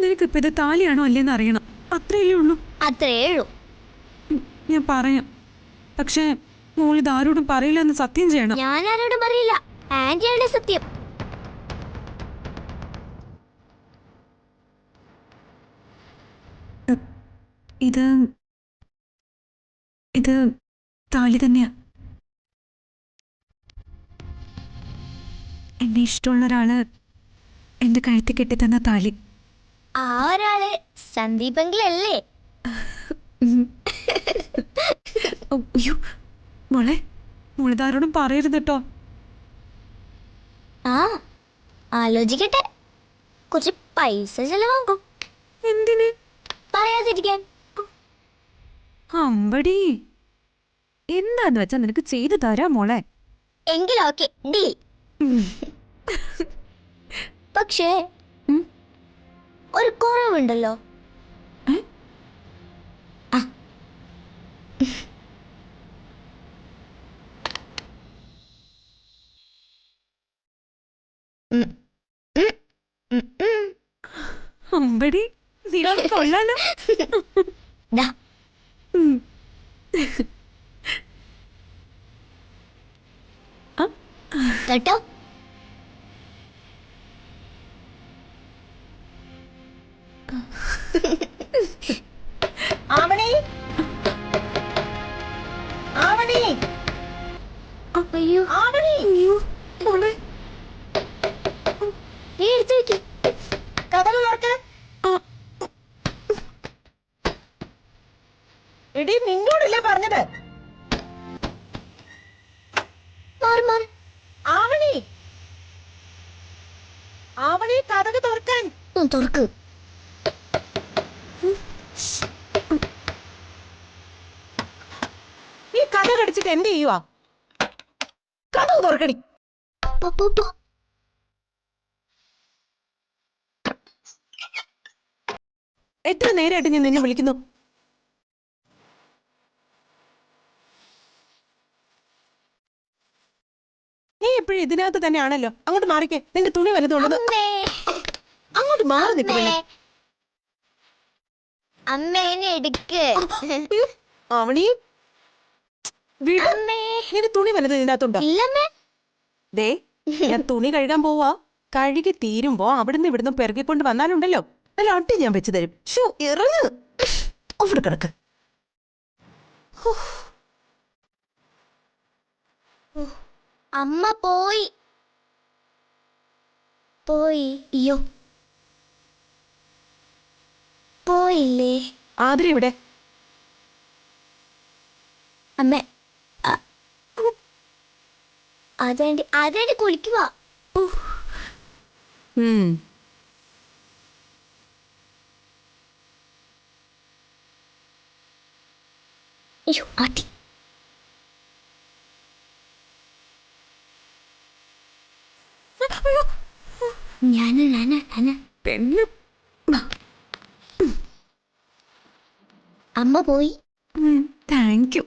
നിനക്കിപ്പോ ഇത് താലിയാണോ അല്ലേന്ന് അറിയണം. അത്രയേ ഉള്ളൂ. ഞാൻ പറയാം. പക്ഷേ മോൾ ഇത് ആരോടും പറയില്ല എന്ന് സത്യം ചെയ്യണം. ഞാൻ ആരോടും പറയില്ല. ആന്റിയാണ് സത്യം. ഇത് ഇത് താലി തന്നെയാ. എന്നെ ഇഷ്ടമുള്ള ഒരാള് എന്റെ കഴുത്തിൽ കെട്ടിത്തന്ന താലി. ആ ഒരാള് സന്ദീപെങ്കിലല്ലേ? അയ്യോ മോളെ, മോളിതാരോടും പറയരുത് കേട്ടോ. ആ ആലോചിക്കട്ടെ. കുറച്ച് പൈസ ചെലവാകും. എന്തിന്? പറയാതിരിക്കാൻ. അമ്പടി, എന്താന്ന് വെച്ചാ നിനക്ക് ചെയ്തു തരാം മോളെ. എങ്കിലോക്കെ ഡീൽ. പക്ഷേ ഒരു കുറവുണ്ടല്ലോ. അമ്പടി, നീ കൊള്ളാലോ. കേട്ടോ? ആവണി, ആവണി, അയ്യോ ആവണി, മോളെ, നീ എടുത്തു വെക്ക്. കഥകൾ ഓർക്ക്. എടി, നിന്നോടല്ലേ പറഞ്ഞത്? ആവണി, ആവണി, കഥക് തുറക്കാൻ. തുറക്ക്. ഈ കഥ കടിച്ചിട്ട് എന്ത് ചെയ്യുവാ? കഥക് തുറക്കടി. എത്ര നേരമായിട്ട് ഞാൻ നിന്നെ വിളിക്കുന്നു. നീ എപ്പോഴും ഇതിനകത്ത് തന്നെയാണല്ലോ. അങ്ങോട്ട് മാറിക്കേ. നിന്റെ തുണി വലുതുള്ളത്. അങ്ങോട്ട് മാറി നിൽക്കുന്നില്ല. അമ്മേനെ എടുക്ക്. ആവണി, നിന്റെ തുണി വലുത് ഇതിനകത്തുണ്ടോ? ഇല്ലമ്മേ. ദേ, ഞാൻ തുണി കഴുകാൻ പോവാ. കഴുകി തീരുമ്പോ അവിടുന്ന് ഇവിടുന്ന് പെറുകിക്കൊണ്ട് വന്നാലുണ്ടല്ലോ, നല്ല അട്ടി ഞാൻ വെച്ച് തരും. ഷൂ, ഇറങ്ങ്. അവിടെ കിടക്ക്. അമ്മ പോയി. അയ്യോ, പോയില്ലേ? ആതിര ഇവിടെ. അമ്മ അതേണ്ടി കുളിക്കുക. അയ്യോ, ആട്ടി. ഞാന് പെണ്ണ്. അമ്മ പോയി. Thank you.